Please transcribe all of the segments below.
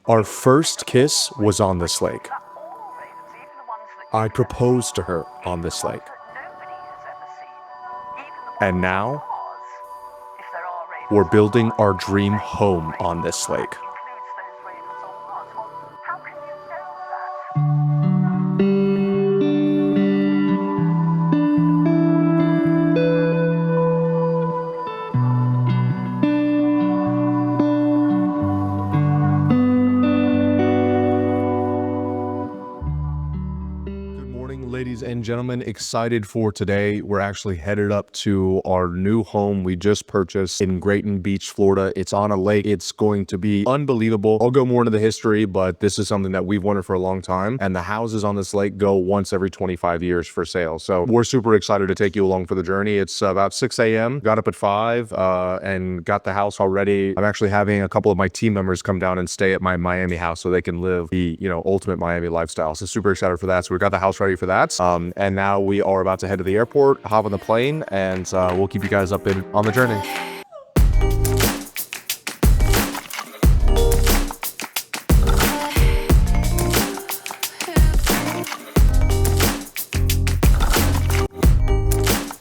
Our first kiss was on this lake. I proposed to her on this lake. And now, we're building our dream home on this lake. Ladies and gentlemen, excited for today. We're actually headed up to our new home we just purchased in Grayton Beach, Florida. It's on a lake. It's going to be unbelievable. I'll go more into the history, but this is something that we've wanted for a long time. And the houses on this lake go once every 25 years for sale. So we're super excited to take you along for the journey. It's about 6 a.m. Got up at 5 and got the house already. I'm actually having a couple of my team members come down and stay at my Miami house so they can live the, ultimate Miami lifestyle. So super excited for that. So we got the house ready for that. And now we are about to head to the airport, hop on the plane, and we'll keep you guys updated on the journey.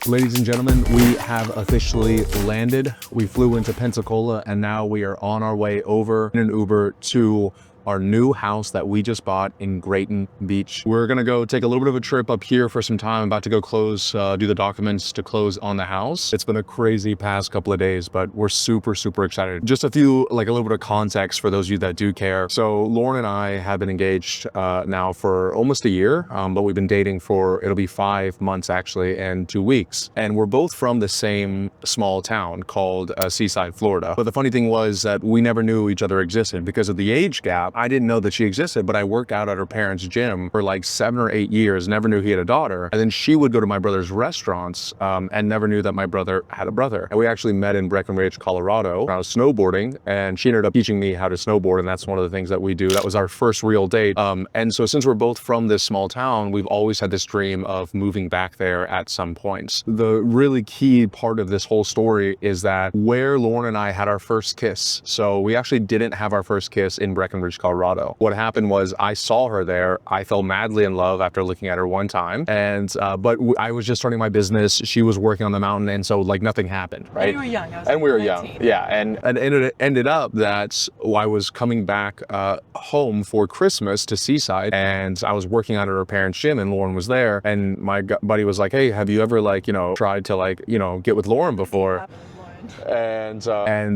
Ladies and gentlemen, we have officially landed. We flew into Pensacola, and now we are on our way over in an Uber to our new house that we just bought in Grayton Beach. We're gonna go take a little bit of a trip up here for some time. I'm about to go close, do the documents to close on the house. It's been a crazy past couple of days, but we're super, super excited. Just a little bit of context for those of you that do care. So Lauren and I have been engaged now for almost a year, but we've been dating for, it'll be 5 months actually, and 2 weeks. And we're both from the same small town called Seaside, Florida. But the funny thing was that we never knew each other existed because of the age gap. I didn't know that she existed, but I worked out at her parents' gym for like 7 or 8 years, never knew he had a daughter. And then she would go to my brother's restaurants and never knew that my brother had a brother. And we actually met in Breckenridge, Colorado when I was snowboarding, and she ended up teaching me how to snowboard, and that's one of the things that we do. That was our first real date. And so since we're both from this small town, we've always had this dream of moving back there at some point. The really key part of this whole story is that where Lauren and I had our first kiss. So we actually didn't have our first kiss in Breckenridge, Colorado. What happened was I saw her there. I fell madly in love after looking at her one time. And, but I was just starting my business. She was working on the mountain. And so like nothing happened, right? And you were young. And we were 19. Young. Yeah. And it ended up that I was coming back home for Christmas to Seaside, and I was working out at her parents' gym, and Lauren was there. And my buddy was like, hey, have you ever tried to get with Lauren before? And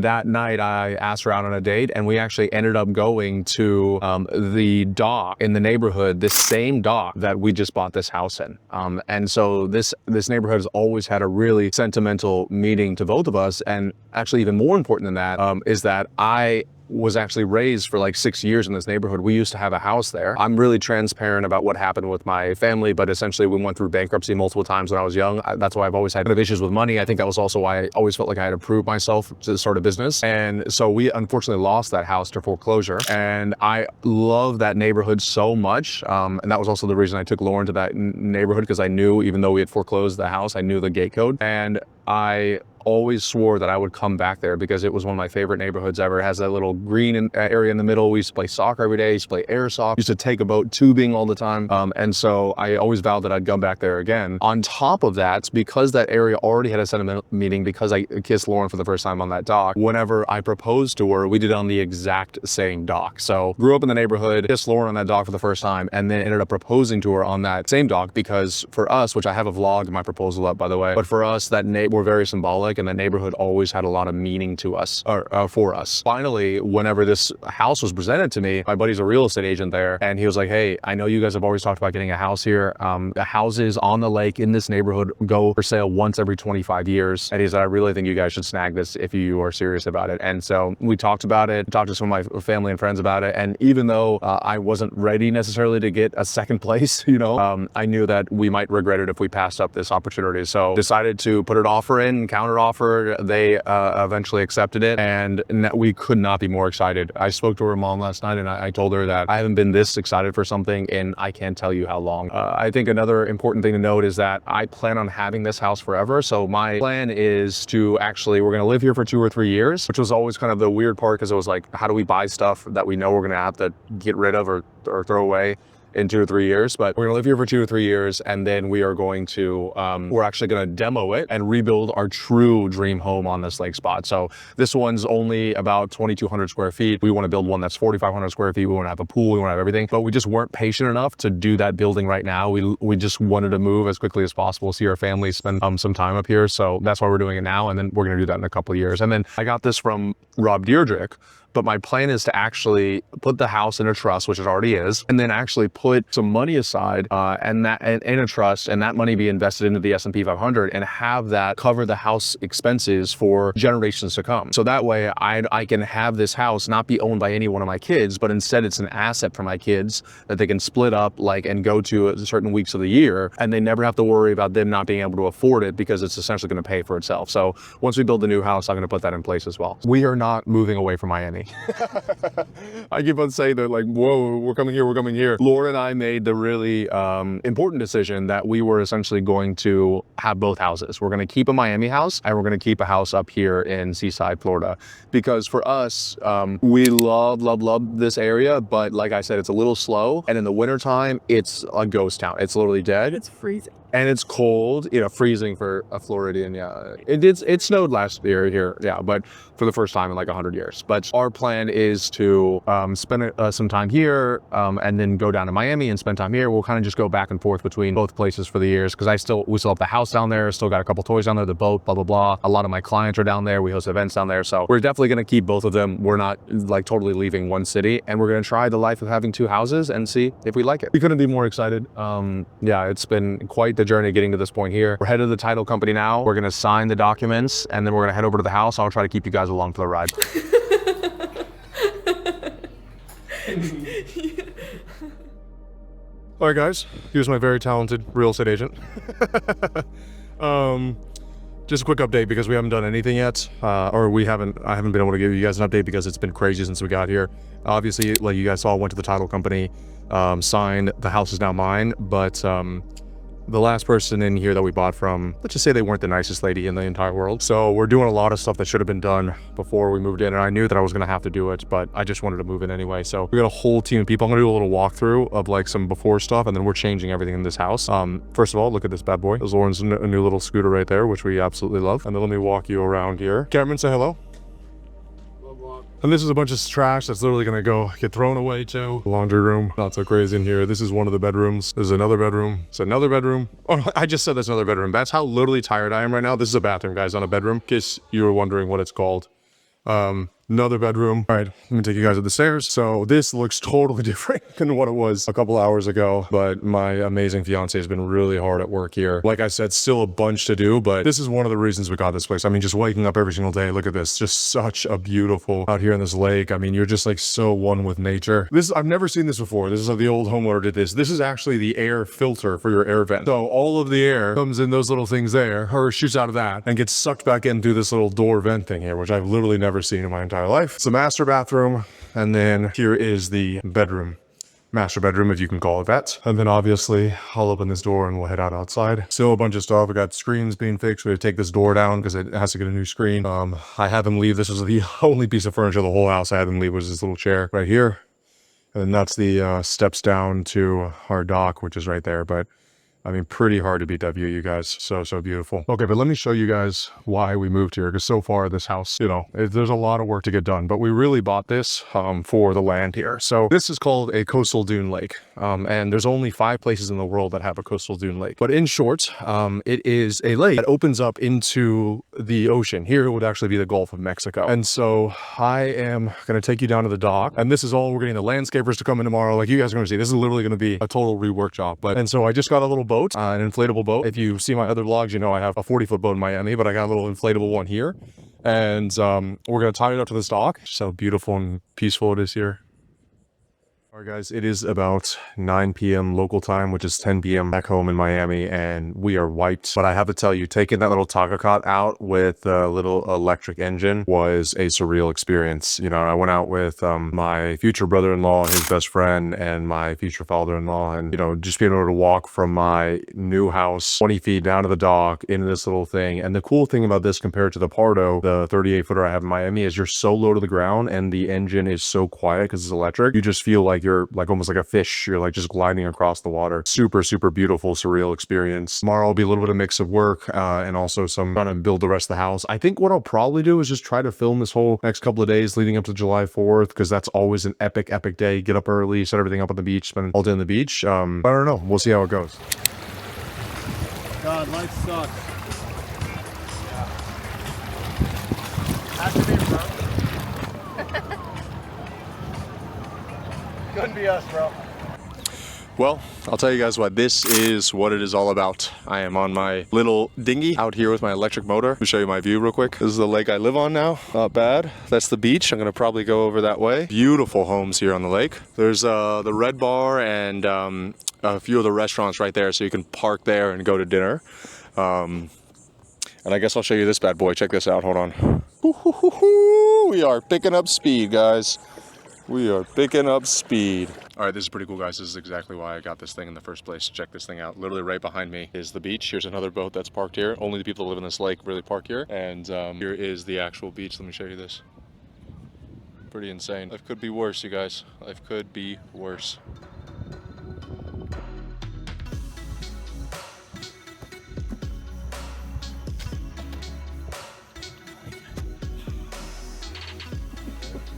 that night I asked her out on a date, and we actually ended up going to the dock in the neighborhood, this same dock that we just bought this house in. And so this neighborhood has always had a really sentimental meaning to both of us. And actually even more important than that is that I was actually raised for like 6 years in this neighborhood. We used to have a house there. I'm really transparent about what happened with my family, but essentially we went through bankruptcy multiple times when I was young. That's why I've always had issues with money. I think that was also why I always felt like I had to prove myself to start a business. And so we unfortunately lost that house to foreclosure. And I love that neighborhood so much. And that was also the reason I took Lauren to that neighborhood, because I knew, even though we had foreclosed the house, I knew the gate code. And I always swore that I would come back there because it was one of my favorite neighborhoods ever. It has that little green area in the middle. We used to play soccer every day, used to play airsoft, used to take a boat tubing all the time. And so I always vowed that I'd come back there again. On top of that, because that area already had a sentimental meaning, because I kissed Lauren for the first time on that dock, whenever I proposed to her, we did it on the exact same dock. So grew up in the neighborhood, kissed Lauren on that dock for the first time, and then ended up proposing to her on that same dock, because for us, which I have a vlog of my proposal up, by the way, but for us, that were very symbolic, and the neighborhood always had a lot of meaning to us, or for us. Finally, whenever this house was presented to me, my buddy's a real estate agent there, and he was like, hey, I know you guys have always talked about getting a house here. The houses on the lake in this neighborhood go for sale once every 25 years. And he said, I really think you guys should snag this if you are serious about it. And so we talked about it, talked to some of my family and friends about it. And even though I wasn't ready necessarily to get a second place, I knew that we might regret it if we passed up this opportunity. So decided to put an offer in, counter offer. They eventually accepted it, and we could not be more excited. I spoke to her mom last night, and I told her that I haven't been this excited for something in I can't tell you how long. I think another important thing to note is that I plan on having this house forever. So my plan is to actually, we're going to live here for 2 or 3 years, which was always kind of the weird part, because it was like, how do we buy stuff that we know we're going to have to get rid of or throw away in 2 or 3 years? But we're gonna live here for 2 or 3 years, and then we are going to, we're actually gonna demo it and rebuild our true dream home on this lake spot. So this one's only about 2,200 square feet. We wanna build one that's 4,500 square feet. We wanna have a pool, we wanna have everything, but we just weren't patient enough to do that building right now. We just wanted to move as quickly as possible, see our family, spend some time up here. So that's why we're doing it now, and then we're gonna do that in a couple of years. And then I got this from Rob Deirdrick, but my plan is to actually put the house in a trust, which it already is, and then actually put some money aside and in a trust, and that money be invested into the S&P 500 and have that cover the house expenses for generations to come. So that way I can have this house not be owned by any one of my kids, but instead it's an asset for my kids that they can split up and go to at certain weeks of the year, and they never have to worry about them not being able to afford it, because it's essentially going to pay for itself. So once we build the new house, I'm going to put that in place as well. We are not moving away from Miami. I keep on saying that, like, whoa, we're coming here, we're coming here. Laura and I made the really important decision that we were essentially going to have both houses. We're going to keep a Miami house, and we're going to keep a house up here in Seaside, Florida, because for us, we love this area, but like I said, it's a little slow, and in the wintertime, it's a ghost town. It's literally dead. It's freezing. And it's cold, freezing for a Floridian. Yeah, it snowed last year here. Yeah, but for the first time in like 100 years. But our plan is to spend some time here and then go down to Miami and spend time here. We'll kind of just go back and forth between both places for the years, because we still have the house down there, still got a couple toys down there, the boat, blah blah blah. A lot of my clients are down there. We host events down there, so we're definitely going to keep both of them. We're not like totally leaving one city, and we're going to try the life of having 2 houses and see if we like it. We couldn't be more excited. Yeah, it's been quite the journey getting to this point here. We're headed to the title company now. We're gonna sign the documents, and then we're gonna head over to the house. I'll try to keep you guys along for the ride. All right, guys, here's my very talented real estate agent. Just a quick update, because we haven't done anything yet, I haven't been able to give you guys an update because it's been crazy since we got here. Obviously, like you guys saw, went to the title company, signed. The house is now mine, but the last person in here that we bought from, let's just say they weren't the nicest lady in the entire world. So we're doing a lot of stuff that should have been done before we moved in, and I knew that I was gonna have to do it, but I just wanted to move in anyway. So we got a whole team of people. I'm gonna do a little walkthrough of like some before stuff, and then we're changing everything in this house. First of all, look at this bad boy. There's Lauren's a new little scooter right there, which we absolutely love. And then let me walk you around here. Cameron, say hello. And this is a bunch of trash that's literally gonna go get thrown away too. Laundry room, not so crazy in here. This is one of the bedrooms. There's another bedroom. It's another bedroom. Oh, I just said there's another bedroom. That's how literally tired I am right now. This is a bathroom, guys, not a bedroom, in case you were wondering what it's called. Another bedroom. All right, let me take you guys up the stairs. So this looks totally different than what it was a couple hours ago, but my amazing fiance has been really hard at work here. Like I said, still a bunch to do, but this is one of the reasons we got this place. I mean, just waking up every single day, look at this, just such a beautiful out here in this lake. I mean, you're just like so one with nature. I've never seen this before. This is how the old homeowner did this. This is actually the air filter for your air vent. So all of the air comes in those little things there, or shoots out of that, and gets sucked back in through this little door vent thing here, which I've literally never seen in my entire life. It's a master bathroom, and then here is the bedroom. Master bedroom, if you can call it that. And then obviously I'll open this door and we'll head outside. Still a bunch of stuff. We got screens being fixed. We had to take this door down because it has to get a new screen. I had them leave. This was the only piece of furniture in the whole house I had them leave, was this little chair right here. And then that's the steps down to our dock, which is right there. But I mean, pretty hard to beat that view, you guys. So beautiful. Okay, but let me show you guys why we moved here, because so far this house, there's a lot of work to get done, but we really bought this for the land here. So this is called a coastal dune lake, and there's only 5 places in the world that have a coastal dune lake. But in short, it is a lake that opens up into the ocean. Here it would actually be the Gulf of Mexico. And so I am going to take you down to the dock, and this is all, we're getting the landscapers to come in tomorrow. Like you guys are going to see, this is literally going to be a total rework job. And so I just got a little boat, an inflatable boat. If you see my other vlogs, you know I have a 40-foot boat in Miami, but I got a little inflatable one here. And we're going to tie it up to this dock. Just how beautiful and peaceful it is here. All right, guys, it is about 9 p.m. local time, which is 10 p.m. back home in Miami, and we are wiped. But I have to tell you, taking that little Takakot out with a little electric engine was a surreal experience. You know, I went out with my future brother-in-law and his best friend and my future father-in-law, and, you know, just being able to walk from my new house 20 feet down to the dock into this little thing. And the cool thing about this compared to the Pardo, the 38-footer I have in Miami, is you're so low to the ground and the engine is so quiet because it's electric. You just feel like you're like almost like a fish. You're like just gliding across the water. Super, super beautiful, surreal experience. Tomorrow will be a little bit of mix of work and also some trying to build the rest of the house. I think what I'll probably do is just try to film this whole next couple of days leading up to July 4th, because that's always an epic, epic day. Get up early, set everything up on the beach, spend all day on the beach. I don't know. We'll see how it goes. God, life sucks. Yeah. Has to be, bro. Couldn't be us, bro. Well, I'll tell you guys what, this is what it is all about. I am on my little dinghy out here with my electric motor. Let me show you my view real quick. This is the lake I live on now. Not bad. That's the beach. I'm gonna probably go over that way. Beautiful homes here on the lake. There's the Red Bar and a few of the restaurants right there, so you can park there and go to dinner. And I guess I'll show you this bad boy. Check this out. Hold on. We are picking up speed, guys. We are picking up speed. All right, this is pretty cool, guys. This is exactly why I got this thing in the first place. Check this thing out. Literally right behind me is the beach. Here's another boat that's parked here. Only the people that live in this lake really park here. And here is the actual beach. Let me show you this. Pretty insane. Life could be worse, you guys. Life could be worse.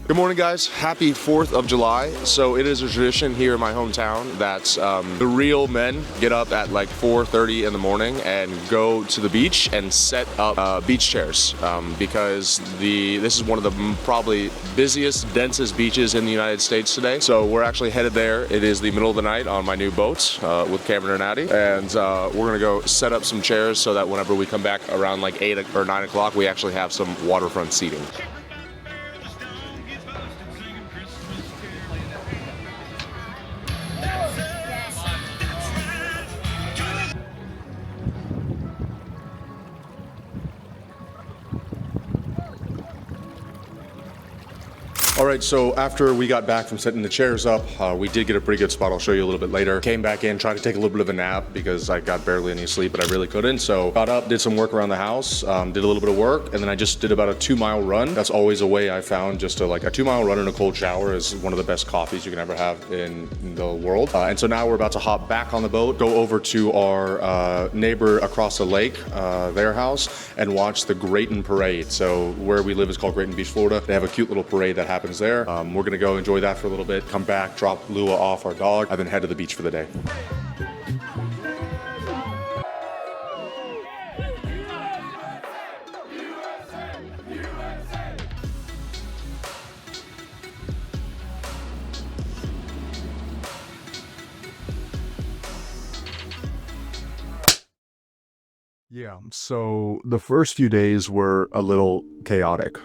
Good morning, guys. Happy 4th of July. So it is a tradition here in my hometown that the real men get up at like 4:30 in the morning and go to the beach and set up beach chairs because this is one of the probably busiest, densest beaches in the United States today. So we're actually headed there. It is the middle of the night on my new boat with Cameron and Addie, and we're gonna go set up some chairs so that whenever we come back around like 8 or 9 o'clock, we actually have some waterfront seating. All right, so after we got back from setting the chairs up, we did get a pretty good spot. I'll show you a little bit later. Came back in, tried to take a little bit of a nap because I got barely any sleep, but I really couldn't. So got up, did some work around the house, did a little bit of work, and then I just did about a 2-mile run. That's always a way I found just to like a 2-mile run in a cold shower is one of the best coffees you can ever have in the world. And so now we're about to hop back on the boat, go over to our neighbor across the lake, their house, and watch the Grayton Parade. So where we live is called Grayton Beach, Florida. They have a cute little parade that happens there. We're gonna go enjoy that for a little bit, come back, drop Lua off, our dog, and then head to the beach for the day. Yeah, so the first few days were a little chaotic.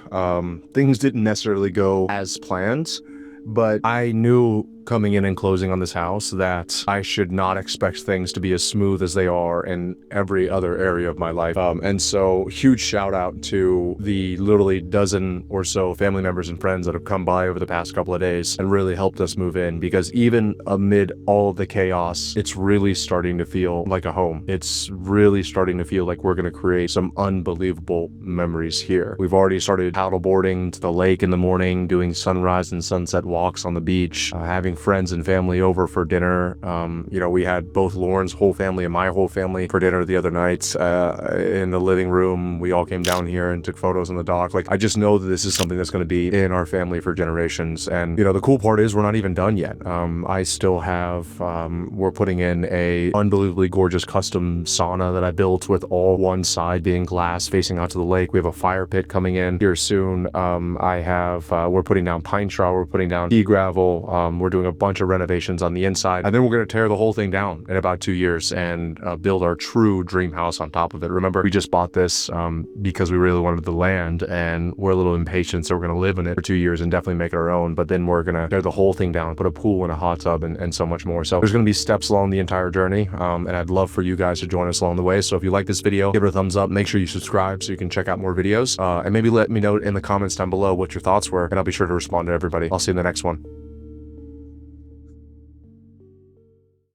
Things didn't necessarily go as planned, but I knew coming in and closing on this house that I should not expect things to be as smooth as they are in every other area of my life. And so huge shout out to the literally dozen or so family members and friends that have come by over the past couple of days and really helped us move in, because even amid all of the chaos, it's really starting to feel like a home. It's really starting to feel like we're going to create some unbelievable memories here. We've already started paddleboarding to the lake in the morning, doing sunrise and sunset walks on the beach, having friends and family over for dinner. You know, we had both Lauren's whole family and my whole family for dinner the other night in the living room. We all came down here and took photos on the dock. Like, I just know that this is something that's going to be in our family for generations. And, you know, the cool part is we're not even done yet. I still have, we're putting in a unbelievably gorgeous custom sauna that I built with all one side being glass facing out to the lake. We have a fire pit coming in here soon. We're putting down pine straw, we're putting down pea gravel, we're doing doing a bunch of renovations on the inside, and then we're going to tear the whole thing down in about 2 years and build our true dream house on top of it. Remember, we just bought this because we really wanted the land, and we're a little impatient, so we're going to live in it for 2 years and definitely make it our own. But then we're going to tear the whole thing down, put a pool and a hot tub and so much more. So there's going to be steps along the entire journey, and I'd love for you guys to join us along the way. So if you like this video, give it a thumbs up, make sure you subscribe so you can check out more videos, and maybe let me know in the comments down below what your thoughts were, and I'll be sure to respond to everybody. I'll see you in the next one.